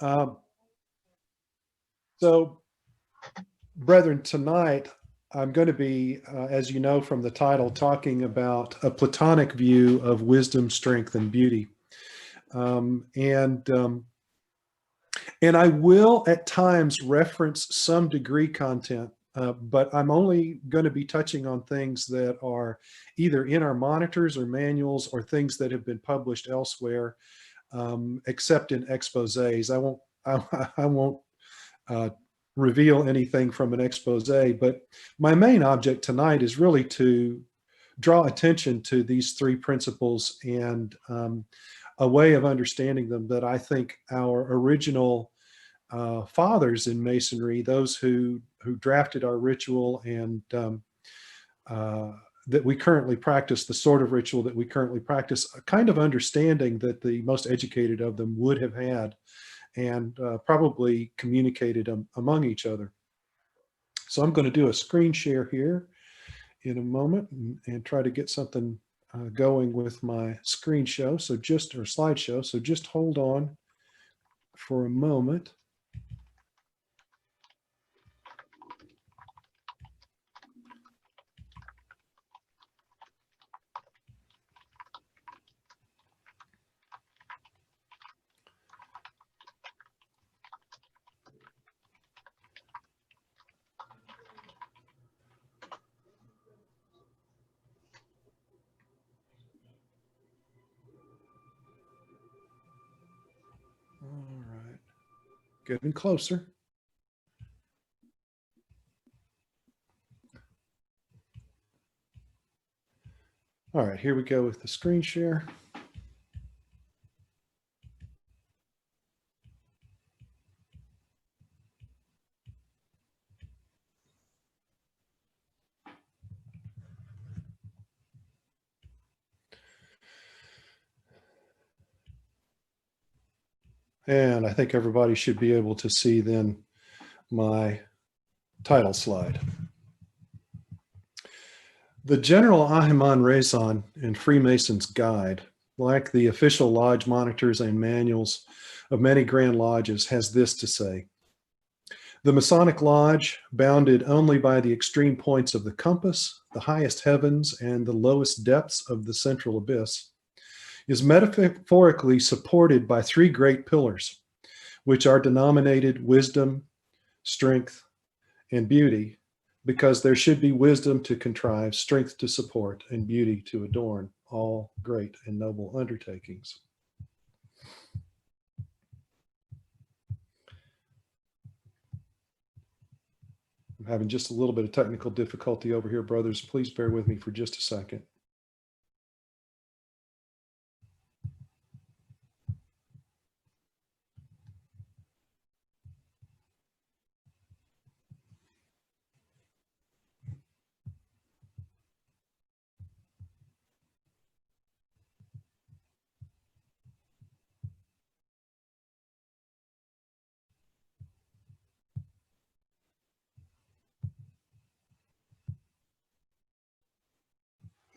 Um, so, brethren, tonight I'm going to be, as you know from the title, talking about a Platonic view of wisdom, strength, and beauty. Um, and um, and I will at times reference some degree content, but I'm only going to be touching on things that are either in our monitors or manuals or things that have been published elsewhere, except in exposés. I won't uh, reveal anything from an expose, but my main object tonight is really to draw attention to these three principles and a way of understanding them that I think our original fathers in Masonry, those who drafted our ritual and uh, that we currently practice, the sort of ritual that we currently practice, a kind of understanding that the most educated of them would have had and probably communicated among each other. So I'm going to do a screen share here in a moment and try to get something going with my screen show. So just, or slideshow. So just hold on for a moment. All right, getting closer. All right, here we go with the screen share. And I think everybody should be able to see then my title slide. The General Ahimon Raison in Freemason's Guide, like the official lodge monitors and manuals of many Grand Lodges, has this to say: the Masonic Lodge, bounded only by the extreme points of the compass, the highest heavens, and the lowest depths of the central abyss, is metaphorically supported by three great pillars, which are denominated wisdom, strength, and beauty, because there should be wisdom to contrive, strength to support, and beauty to adorn all great and noble undertakings. I'm having just a little bit of technical difficulty over here, brothers. Please bear with me for just a second.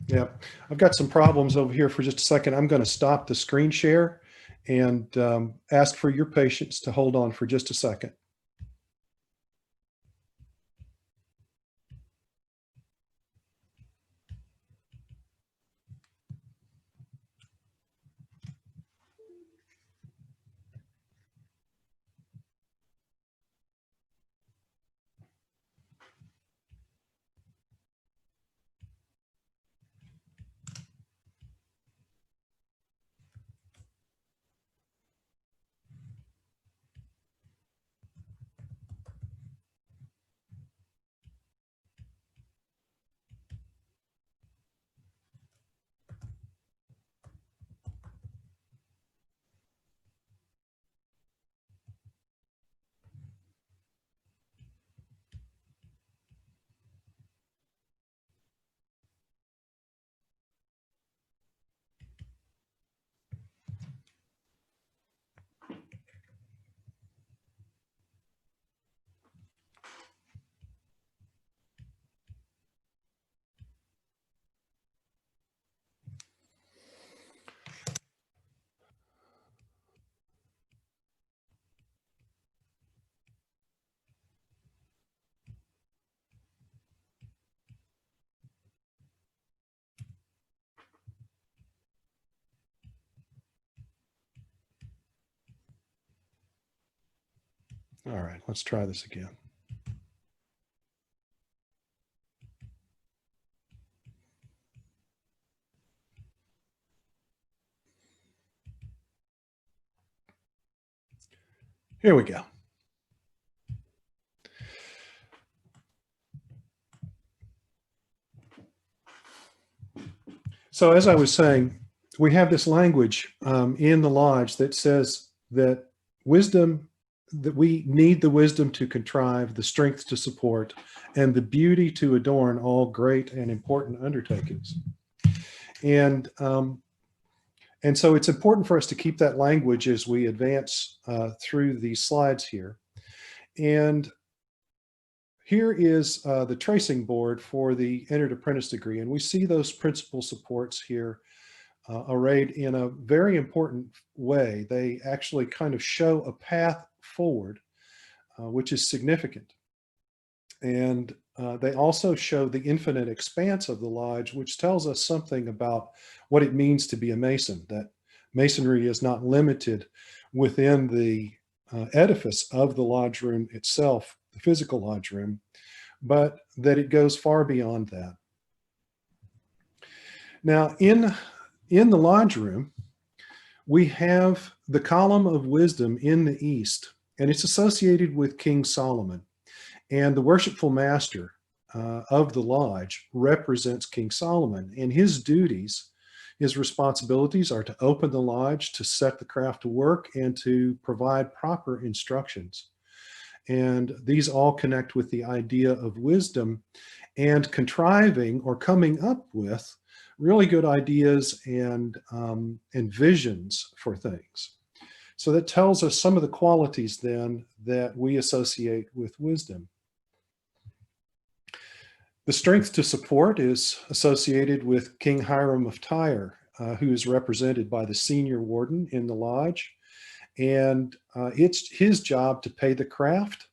Yeah, I've got some problems over here for just a second. I'm going to stop the screen share and ask for your patience to hold on for just a second. All right, let's try this again. Here we go. So as I was saying, we have this language in the Lodge that says that wisdom, that we need the wisdom to contrive, the strength to support, and the beauty to adorn all great and important undertakings. And so it's important for us to keep that language as we advance through these slides here. And here is the tracing board for the entered apprentice degree. And we see those principal supports here arrayed in a very important way. They actually kind of show a path forward, which is significant. And they also show the infinite expanse of the Lodge, which tells us something about what it means to be a Mason, that Masonry is not limited within the edifice of the Lodge room itself, the physical Lodge room, but that it goes far beyond that. Now, in the Lodge room, we have the column of wisdom in the east, and it's associated with King Solomon. And the worshipful master of the Lodge represents King Solomon, and his duties, his responsibilities are to open the Lodge, to set the craft to work, and to provide proper instructions. And these all connect with the idea of wisdom and contriving or coming up with really good ideas and visions for things. So that tells us some of the qualities then that we associate with wisdom. The strength to support is associated with King Hiram of Tyre, who is represented by the senior warden in the Lodge. And it's his job to pay the craft,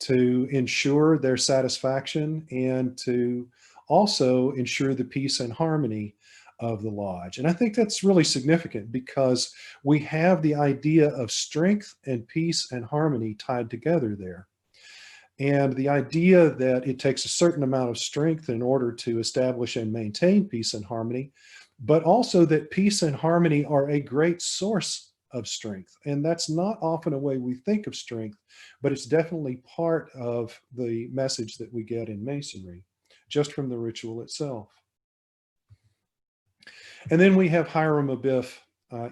to ensure their satisfaction, and to also ensure the peace and harmony of the Lodge. And I think that's really significant because we have the idea of strength and peace and harmony tied together there. And the idea that it takes a certain amount of strength in order to establish and maintain peace and harmony, but also that peace and harmony are a great source of strength. And that's not often a way we think of strength, but it's definitely part of the message that we get in Masonry, just from the ritual itself. And then we have Hiram Abiff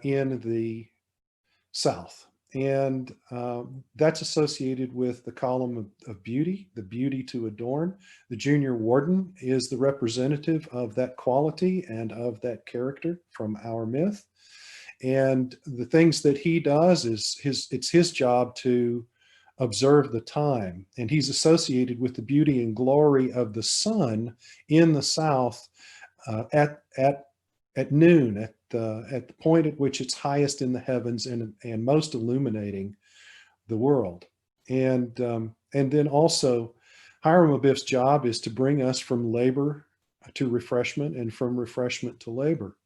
in the south. And that's associated with the column of beauty, the beauty to adorn. The junior warden is the representative of that quality and of that character from our myth. And the things that he does is it's his job to observe the time. And he's associated with the beauty and glory of the sun in the south at noon, at the point at which it's highest in the heavens and most illuminating the world. And then also Hiram Abiff's job is to bring us from labor to refreshment and from refreshment to labor.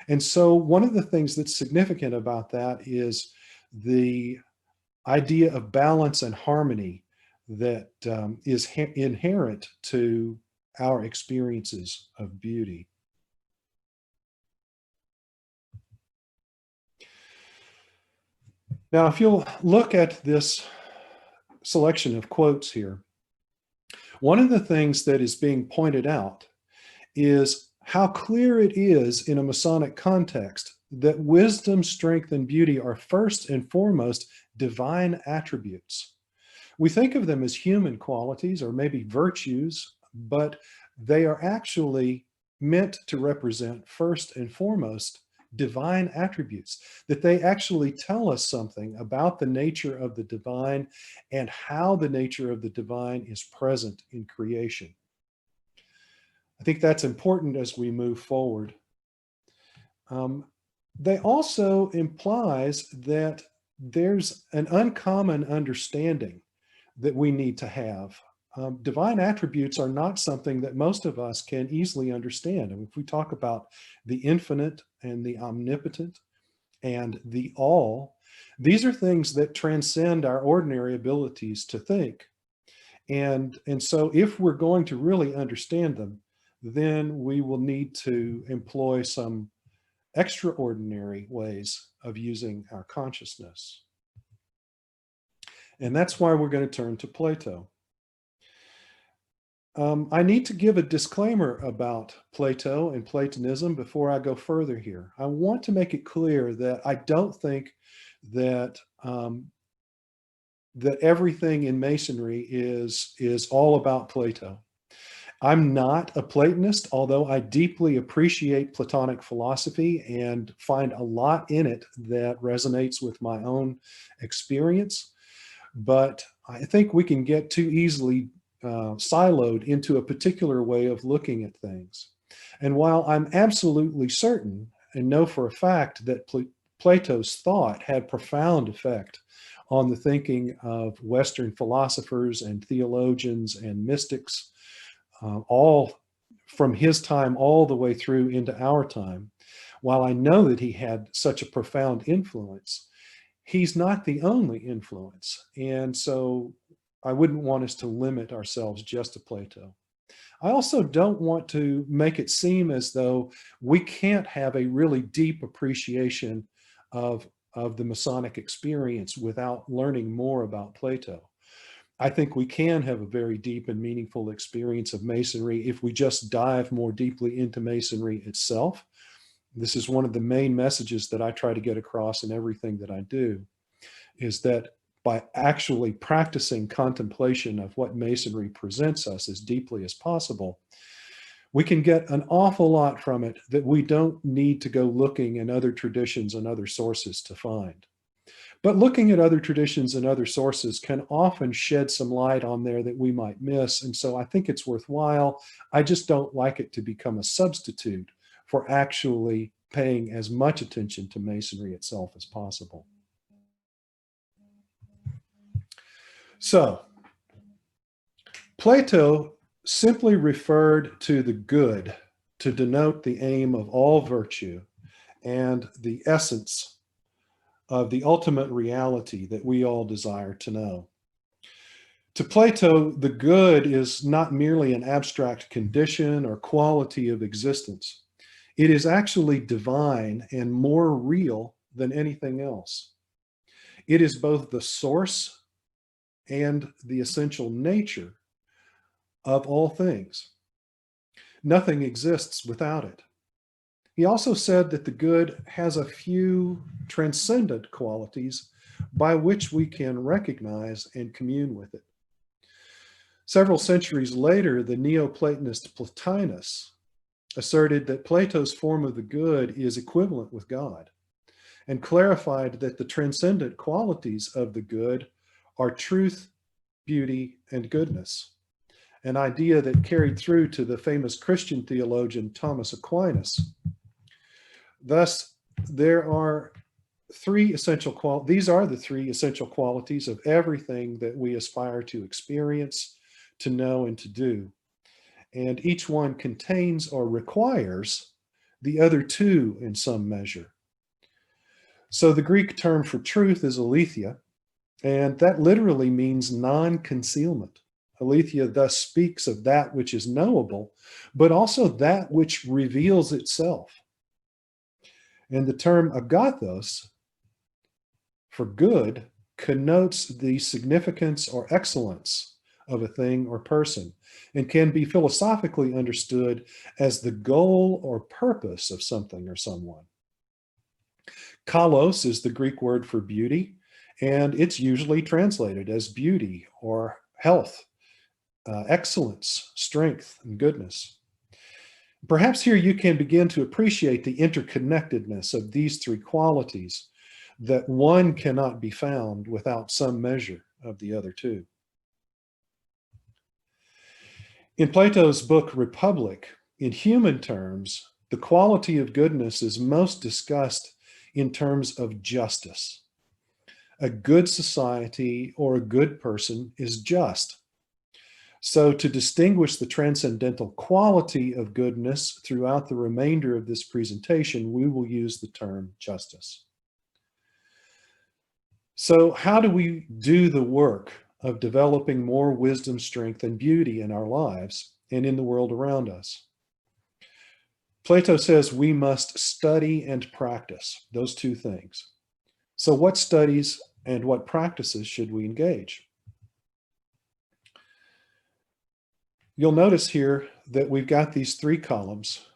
And so one of the things that's significant about that is the idea of balance and harmony that is inherent to our experiences of beauty. Now, if you'll look at this selection of quotes here, one of the things that is being pointed out is how clear it is in a Masonic context that wisdom, strength, and beauty are first and foremost divine attributes. We think of them as human qualities or maybe virtues, but they are actually meant to represent first and foremost divine attributes, that they actually tell us something about the nature of the divine and how the nature of the divine is present in creation. I think that's important as we move forward. They also implies that there's an uncommon understanding that we need to have. Divine attributes are not something that most of us can easily understand. And if we talk about the infinite and the omnipotent and the all, These are things that transcend our ordinary abilities to think. And so if we're going to really understand them, then we will need to employ some extraordinary ways of using our consciousness. And that's why we're going to turn to Plato. I need to give a disclaimer about Plato and Platonism before I go further here. I want to make it clear that I don't think that that everything in Masonry is all about Plato. I'm not a Platonist, although I deeply appreciate Platonic philosophy and find a lot in it that resonates with my own experience. But I think we can get too easily siloed into a particular way of looking at things. And while I'm absolutely certain and know for a fact that Plato's thought had profound effect on the thinking of Western philosophers and theologians and mystics, all from his time all the way through into our time, while I know that he had such a profound influence, he's not the only influence. And so I wouldn't want us to limit ourselves just to Plato. I also don't want to make it seem as though we can't have a really deep appreciation of the Masonic experience without learning more about Plato. I think we can have a very deep and meaningful experience of Masonry if we just dive more deeply into Masonry itself. This is one of the main messages that I try to get across in everything that I do, is that by actually practicing contemplation of what Masonry presents us as deeply as possible, we can get an awful lot from it that we don't need to go looking in other traditions and other sources to find. But looking at other traditions and other sources can often shed some light on there that we might miss. And so I think it's worthwhile. I just don't like it to become a substitute for actually paying as much attention to Masonry itself as possible. So Plato simply referred to the good to denote the aim of all virtue and the essence of the ultimate reality that we all desire to know. To Plato, the good is not merely an abstract condition or quality of existence. It is actually divine and more real than anything else. It is both the source and the essential nature of all things. Nothing exists without it. He also said that the good has a few transcendent qualities by which we can recognize and commune with it. Several centuries later, the Neoplatonist Plotinus asserted that Plato's form of the good is equivalent with God, and clarified that the transcendent qualities of the good are truth, beauty, and goodness, an idea that carried through to the famous Christian theologian Thomas Aquinas. Thus, there are three essential qualities. These are the three essential qualities of everything that we aspire to experience, to know, and to do. And each one contains or requires the other two in some measure. So the Greek term for truth is aletheia, and that literally means non-concealment. Aletheia thus speaks of that which is knowable, but also that which reveals itself. And the term agathos, for good, connotes the significance or excellence of a thing or person, and can be philosophically understood as the goal or purpose of something or someone. Kalos is the Greek word for beauty, and it's usually translated as beauty or health, excellence, strength, and goodness. Perhaps here you can begin to appreciate the interconnectedness of these three qualities, that one cannot be found without some measure of the other two. In Plato's book, Republic, in human terms, the quality of goodness is most discussed in terms of justice. A good society or a good person is just. So to distinguish the transcendental quality of goodness throughout the remainder of this presentation, we will use the term justice. So how do we do the work of developing more wisdom, strength, and beauty in our lives and in the world around us? Plato says we must study and practice, those two things. So what studies and what practices should we engage? You'll notice here that we've got these three columns.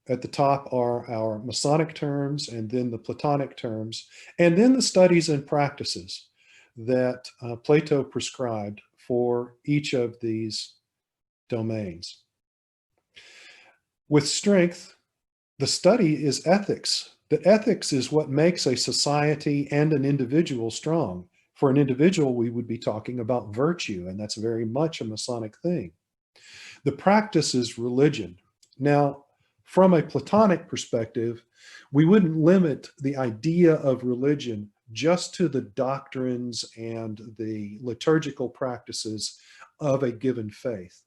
At the top are our Masonic terms, and then the Platonic terms, and then the studies and practices that Plato prescribed for each of these domains. With strength, the study is ethics. That ethics is what makes a society and an individual strong. For an individual, we would be talking about virtue, and that's very much a Masonic thing. The practice is religion. Now, from a Platonic perspective, we wouldn't limit the idea of religion just to the doctrines and the liturgical practices of a given faith.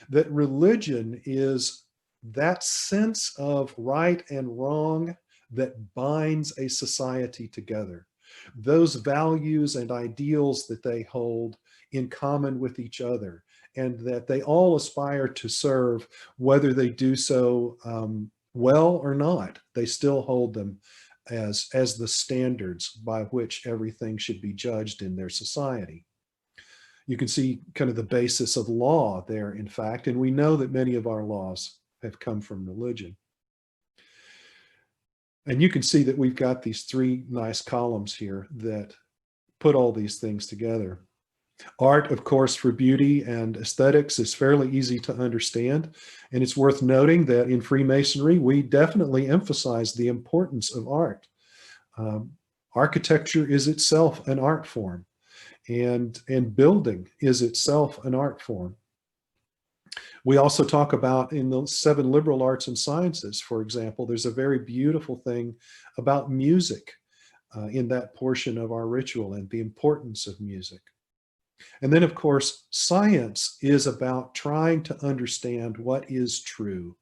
That religion is that sense of right and wrong that binds a society together. Those values and ideals that they hold in common with each other, and that they all aspire to serve, whether they do so well or not. They still hold them as the standards by which everything should be judged in their society. You can see kind of the basis of law there, in fact, and we know that many of our laws have come from religion. And you can see that we've got these three nice columns here that put all these things together. Art, of course, for beauty and aesthetics is fairly easy to understand. And it's worth noting that in Freemasonry, we definitely emphasize the importance of art. Architecture is itself an art form, and building is itself an art form. We also talk about in the 7 liberal arts and sciences, for example, there's a very beautiful thing about music in that portion of our ritual and the importance of music. And then, of course, science is about trying to understand what is true.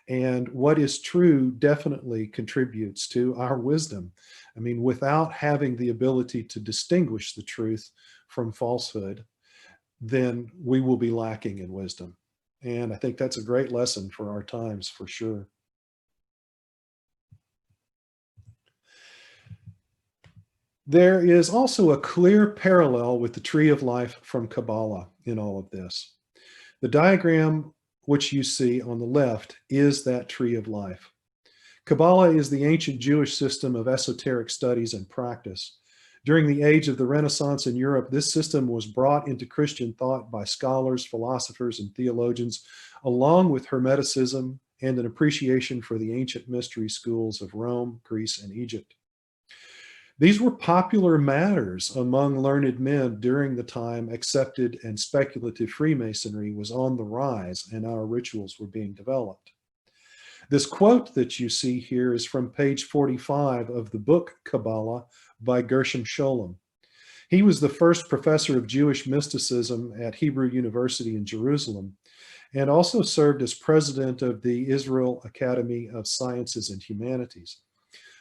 And what is true definitely contributes to our wisdom. I mean, without having the ability to distinguish the truth from falsehood, then we will be lacking in wisdom. And I think that's a great lesson for our times, for sure. There is also a clear parallel with the tree of life from Kabbalah in all of this. The diagram which you see on the left is that tree of life. Kabbalah is the ancient Jewish system of esoteric studies and practice. During the age of the Renaissance in Europe, this system was brought into Christian thought by scholars, philosophers, and theologians, along with Hermeticism and an appreciation for the ancient mystery schools of Rome, Greece, and Egypt. These were popular matters among learned men during the time accepted and speculative Freemasonry was on the rise and our rituals were being developed. This quote that you see here is from page 45 of the book Kabbalah by Gershom Scholem. He was the first professor of Jewish mysticism at Hebrew University in Jerusalem and also served as president of the Israel Academy of Sciences and Humanities.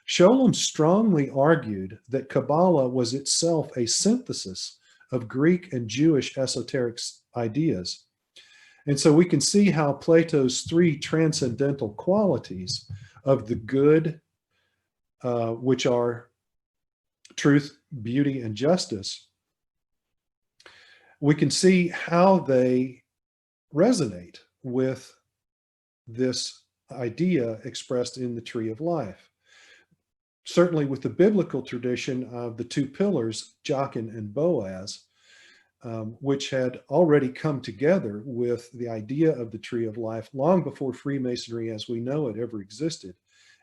Scholem strongly argued that Kabbalah was itself a synthesis of Greek and Jewish esoteric ideas. And so we can see how Plato's 3 transcendental qualities of the good, which are truth, beauty, and justice, we can see how they resonate with this idea expressed in the tree of life. Certainly with the biblical tradition of the 2 pillars, Jachin and Boaz, which had already come together with the idea of the tree of life long before Freemasonry as we know it ever existed,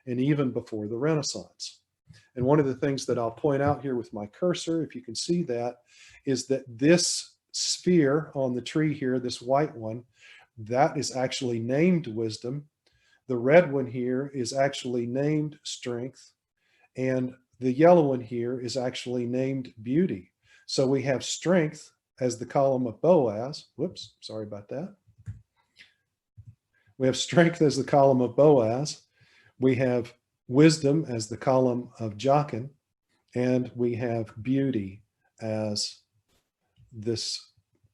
and even before the Renaissance. And one of the things that I'll point out here with my cursor, if you can see that, is that this sphere on the tree here, this white one, that is actually named wisdom. The red one here is actually named strength. And the yellow one here is actually named beauty. So we have strength as the column of Boaz. Whoops, sorry about that. We have strength as the column of Boaz. We have wisdom as the column of Jachin. and we have beauty as this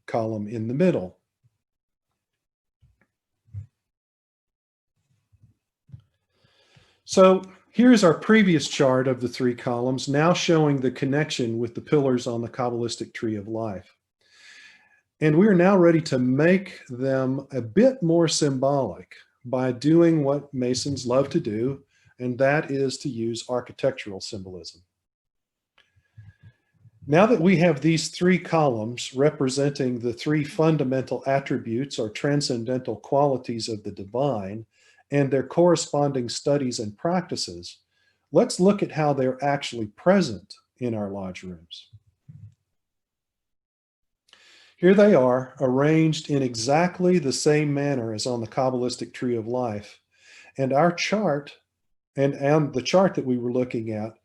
column in the middle. So here's our previous chart of the three columns, now showing the connection with the pillars on the Kabbalistic tree of life. And we are now ready to make them a bit more symbolic by doing what Masons love to do, and that is to use architectural symbolism. Now that we have these three columns representing the three fundamental attributes or transcendental qualities of the divine and their corresponding studies and practices, let's look at how they're actually present in our lodge rooms. Here they are, arranged in exactly the same manner as on the Kabbalistic tree of life. And our chart, and the chart that we were looking at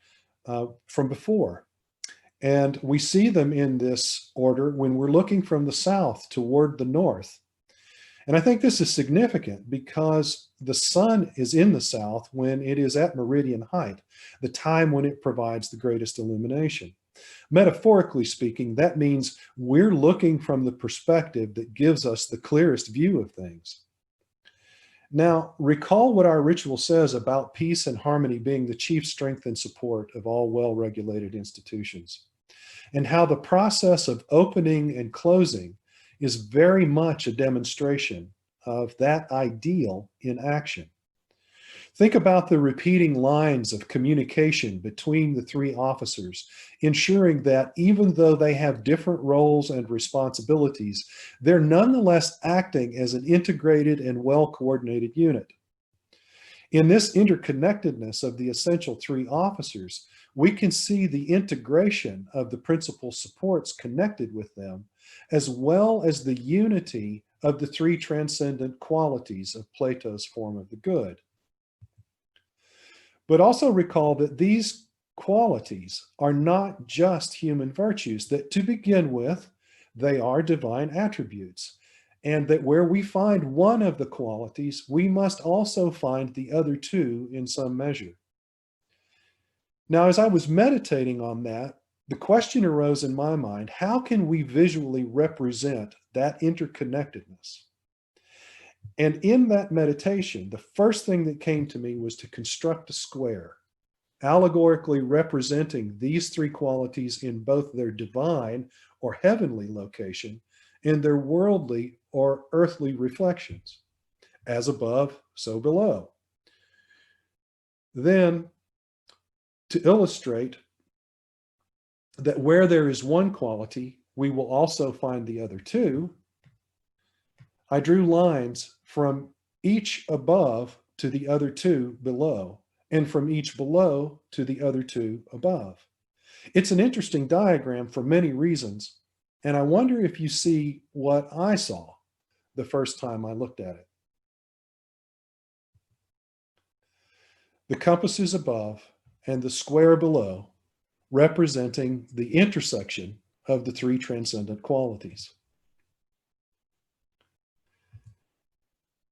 from before. And we see them in this order when we're looking from the south toward the north. And I think this is significant because the sun is in the south when it is at meridian height, the time when it provides the greatest illumination. Metaphorically speaking, that means we're looking from the perspective that gives us the clearest view of things. Now, recall what our ritual says about peace and harmony being the chief strength and support of all well-regulated institutions, and how the process of opening and closing is very much a demonstration of that ideal in action. Think about the repeating lines of communication between the three officers, ensuring that even though they have different roles and responsibilities, they're nonetheless acting as an integrated and well-coordinated unit. In this interconnectedness of the essential three officers, we can see the integration of the principal supports connected with them, as well as the unity of the three transcendent qualities of Plato's form of the good. But also recall that these qualities are not just human virtues, that to begin with, they are divine attributes, and that where we find one of the qualities, we must also find the other two in some measure. Now, as I was meditating on that, the question arose in my mind, how can we visually represent that interconnectedness? And in that meditation, the first thing that came to me was to construct a square, allegorically representing these three qualities in both their divine or heavenly location and their worldly or earthly reflections, as above, so below. Then, to illustrate that where there is one quality, we will also find the other two, I drew lines from each above to the other two below, and from each below to the other two above. It's an interesting diagram for many reasons, and I wonder if you see what I saw the first time I looked at it. The compass is above and the square below, representing the intersection of the three transcendent qualities.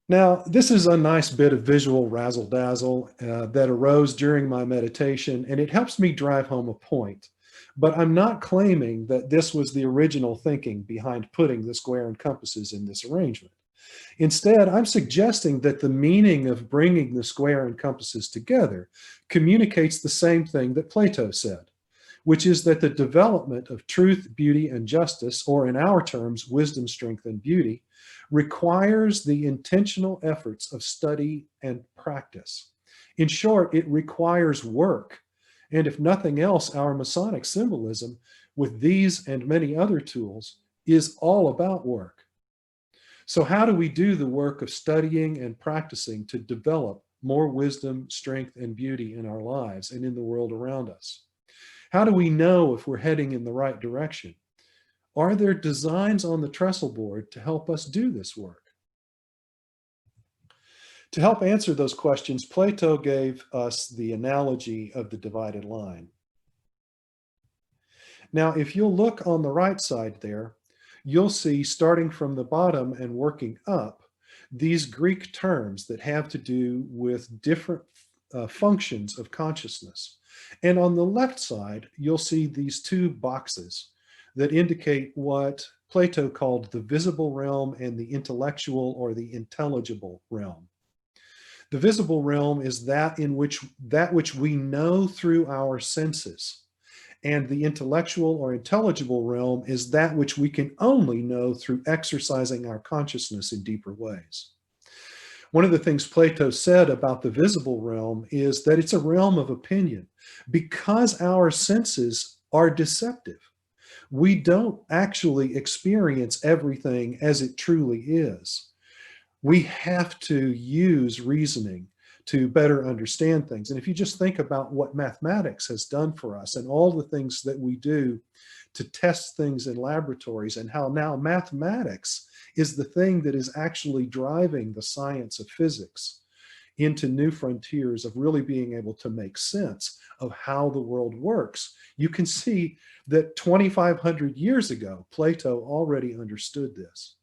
Now, this is a nice bit of visual razzle-dazzle that arose during my meditation, and it helps me drive home a point. But I'm not claiming that this was the original thinking behind putting the square and compasses in this arrangement. Instead, I'm suggesting that the meaning of bringing the square and compasses together communicates the same thing that Plato said, which is that the development of truth, beauty, and justice, or in our terms, wisdom, strength, and beauty, requires the intentional efforts of study and practice. In short, it requires work. And if nothing else, our Masonic symbolism, with these and many other tools, is all about work. So how do we do the work of studying and practicing to develop more wisdom, strength, and beauty in our lives and in the world around us? How do we know if we're heading in the right direction? Are there designs on the trestle board to help us do this work? To help answer those questions, Plato gave us the analogy of the divided line. Now, if you'll look on the right side there, you'll see, starting from the bottom and working up, these Greek terms that have to do with different functions of consciousness. And on the left side, you'll see these two boxes that indicate what Plato called the visible realm and the intellectual or the intelligible realm. The visible realm is that which we know through our senses. And the intellectual or intelligible realm is that which we can only know through exercising our consciousness in deeper ways. One of the things Plato said about the visible realm is that it's a realm of opinion because our senses are deceptive. We don't actually experience everything as it truly is. We have to use reasoning to better understand things. And if you just think about what mathematics has done for us and all the things that we do to test things in laboratories, and how now mathematics is the thing that is actually driving the science of physics into new frontiers of really being able to make sense of how the world works. You can see that 2,500 years ago, Plato already understood this.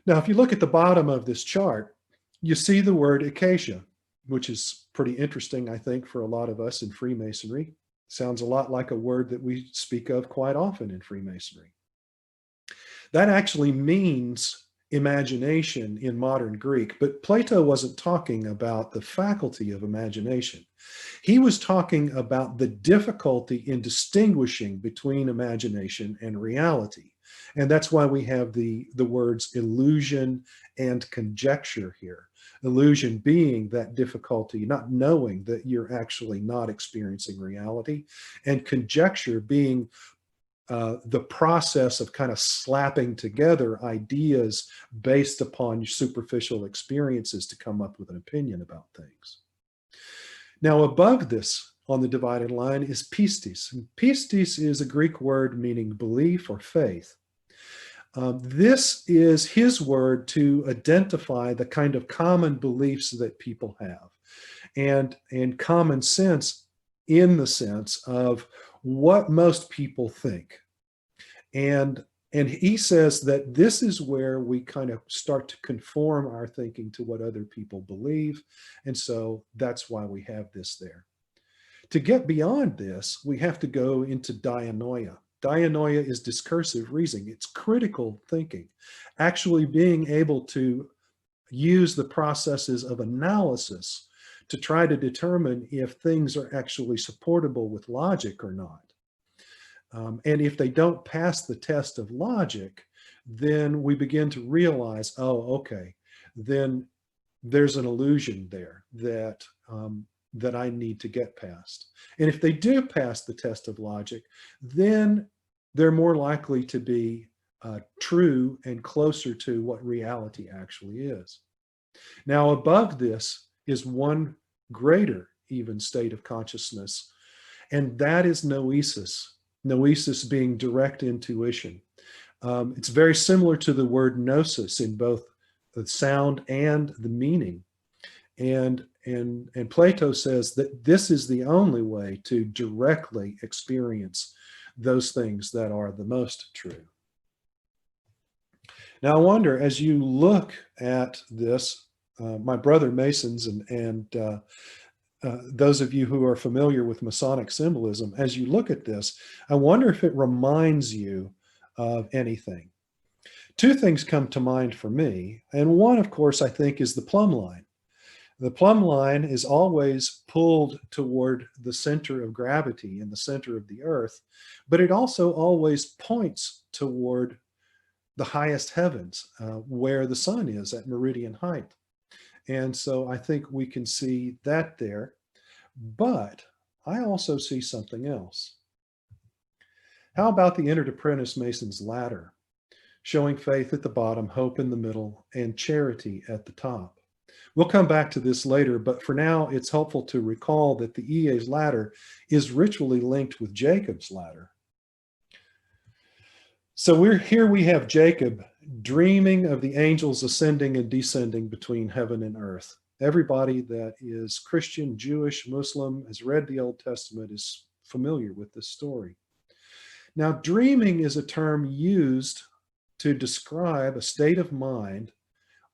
Now, if you look at the bottom of this chart, you see the word acacia, which is pretty interesting, I think, for a lot of us in Freemasonry. Sounds a lot like a word that we speak of quite often in Freemasonry. That actually means imagination in modern Greek, but Plato wasn't talking about the faculty of imagination. He was talking about the difficulty in distinguishing between imagination and reality. And that's why we have the words illusion and conjecture here. Illusion being that difficulty, not knowing that you're actually not experiencing reality, and conjecture being the process of kind of slapping together ideas based upon your superficial experiences to come up with an opinion about things. Now, above this on the divided line is pistis. And pistis is a Greek word meaning belief or faith. This is his word to identify the kind of common beliefs that people have, and common sense in the sense of what most people think. And he says that this is where we kind of start to conform our thinking to what other people believe. And so that's why we have this there. To get beyond this, we have to go into dianoia. Dianoia is discursive reasoning. It's critical thinking, actually being able to use the processes of analysis to try to determine if things are actually supportable with logic or not. And if they don't pass the test of logic, then we begin to realize, oh, okay, then there's an illusion there that that I need to get past. And if they do pass the test of logic, then they're more likely to be true and closer to what reality actually is. Now, above this is one greater even state of consciousness, and that is noesis. Noesis being direct intuition. It's very similar to the word gnosis in both the sound and the meaning. And Plato says that this is the only way to directly experience those things that are the most true. Now, I wonder, as you look at this, my brother Masons and those of you who are familiar with Masonic symbolism, as you look at this, I wonder if it reminds you of anything. Two things come to mind for me. And one, of course, I think is the plumb line. The plumb line is always pulled toward the center of gravity in the center of the earth, but it also always points toward the highest heavens, where the sun is at meridian height. And so I think we can see that there, but I also see something else. How about the Entered Apprentice Mason's ladder, showing faith at the bottom, hope in the middle, and charity at the top? We'll come back to this later, but for now, it's helpful to recall that the EA's ladder is ritually linked with Jacob's ladder. So we have Jacob dreaming of the angels ascending and descending between heaven and earth. Everybody that is Christian, Jewish, Muslim, has read the Old Testament is familiar with this story. Now, dreaming is a term used to describe a state of mind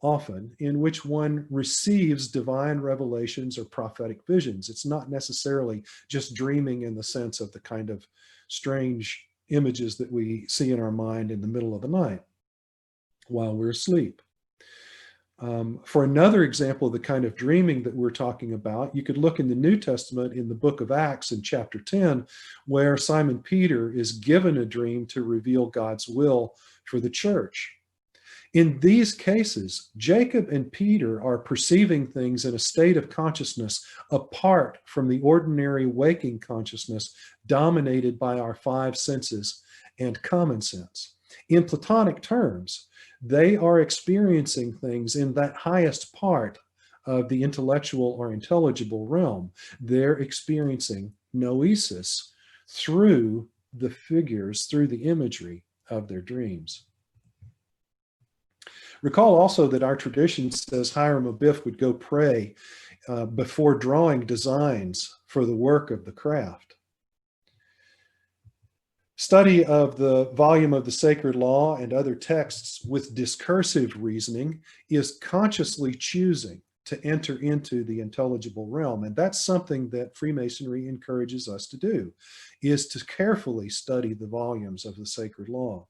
often, in which one receives divine revelations or prophetic visions. It's not necessarily just dreaming in the sense of the kind of strange images that we see in our mind in the middle of the night while we're asleep. For another example of the kind of dreaming that we're talking about, you could look in the New Testament in the book of Acts in chapter 10, where Simon Peter is given a dream to reveal God's will for the church. In these cases, Jacob and Peter are perceiving things in a state of consciousness apart from the ordinary waking consciousness dominated by our five senses and common sense. In Platonic terms, they are experiencing things in that highest part of the intellectual or intelligible realm. They're experiencing noesis through the figures, through the imagery of their dreams. Recall also that our tradition says Hiram Abiff would go pray before drawing designs for the work of the craft. Study of the volume of the Sacred Law and other texts with discursive reasoning is consciously choosing to enter into the intelligible realm. And that's something that Freemasonry encourages us to do, is to carefully study the volumes of the Sacred Law.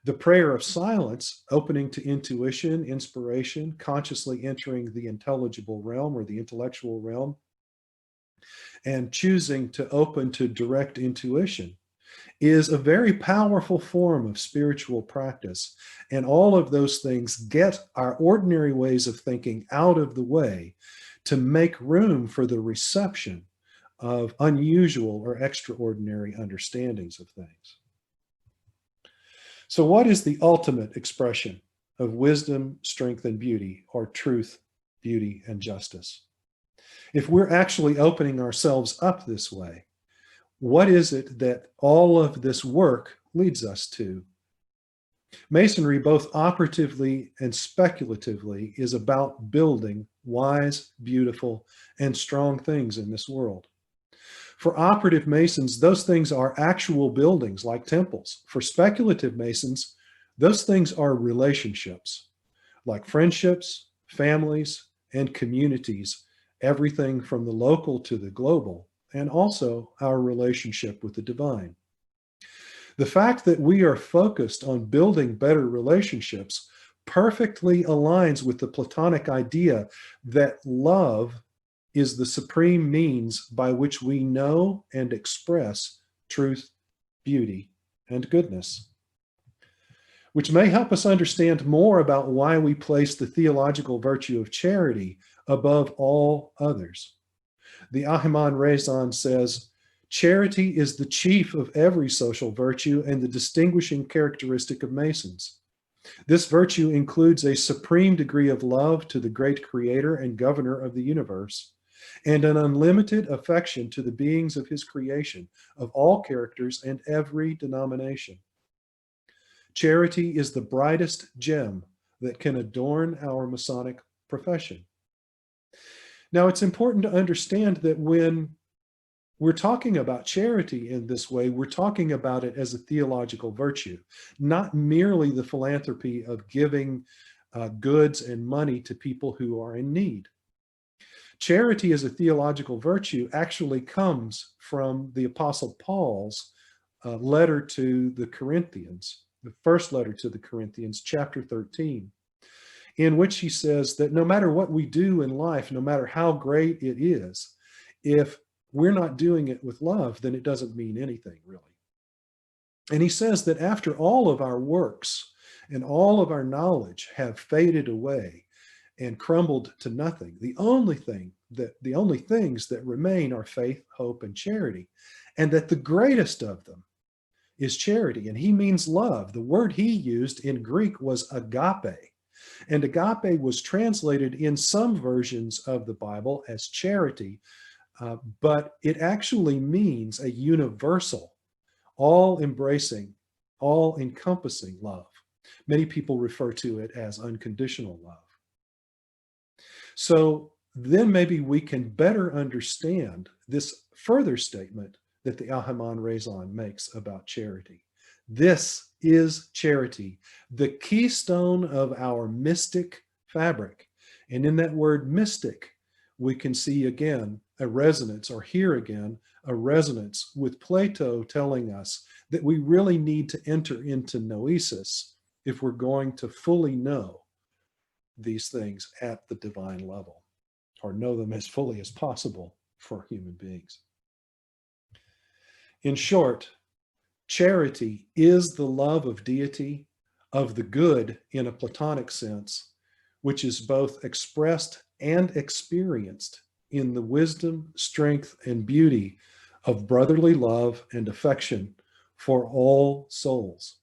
The prayer of silence, opening to intuition, inspiration, consciously entering the intelligible realm or the intellectual realm, and choosing to open to direct intuition, is a very powerful form of spiritual practice. And all of those things get our ordinary ways of thinking out of the way to make room for the reception of unusual or extraordinary understandings of things. So what is the ultimate expression of wisdom, strength, and beauty, or truth, beauty, and justice? If we're actually opening ourselves up this way, what is it that all of this work leads us to? Masonry, both operatively and speculatively, is about building wise, beautiful, and strong things in this world. For operative Masons, those things are actual buildings like temples. For speculative Masons, those things are relationships like friendships, families, and communities, everything from the local to the global, and also our relationship with the divine. The fact that we are focused on building better relationships perfectly aligns with the Platonic idea that love is the supreme means by which we know and express truth, beauty, and goodness, which may help us understand more about why we place the theological virtue of charity above all others. The Ahimon Raison says, charity is the chief of every social virtue and the distinguishing characteristic of Masons. This virtue includes a supreme degree of love to the great creator and governor of the universe, and an unlimited affection to the beings of his creation, of all characters and every denomination. Charity is the brightest gem that can adorn our Masonic profession. Now, it's important to understand that when we're talking about charity in this way, we're talking about it as a theological virtue, not merely the philanthropy of giving goods and money to people who are in need. Charity as a theological virtue actually comes from the Apostle Paul's letter to the Corinthians, the first letter to the Corinthians, chapter 13, in which he says that no matter what we do in life, no matter how great it is, if we're not doing it with love, then it doesn't mean anything, really. And he says that after all of our works and all of our knowledge have faded away and crumbled to nothing, the only things that remain are faith, hope, and charity, and that the greatest of them is charity. And he means love. The word he used in Greek was agape. And agape was translated in some versions of the Bible as charity, but it actually means a universal, all-embracing, all-encompassing love. Many people refer to it as unconditional love. So then maybe we can better understand this further statement that the Ahimon Raison makes about charity. This is charity, the keystone of our mystic fabric. And in that word mystic, we can see again a resonance, or hear again a resonance with Plato telling us that we really need to enter into noesis if we're going to fully know these things at the divine level, or know them as fully as possible for human beings. In short, charity is the love of deity, of the good in a Platonic sense, which is both expressed and experienced in the wisdom, strength, and beauty of brotherly love and affection for all souls.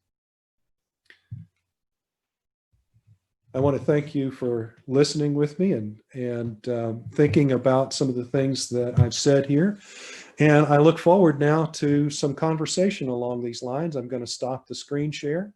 I want to thank you for listening with me and thinking about some of the things that I've said here. And I look forward now to some conversation along these lines. I'm going to stop the screen share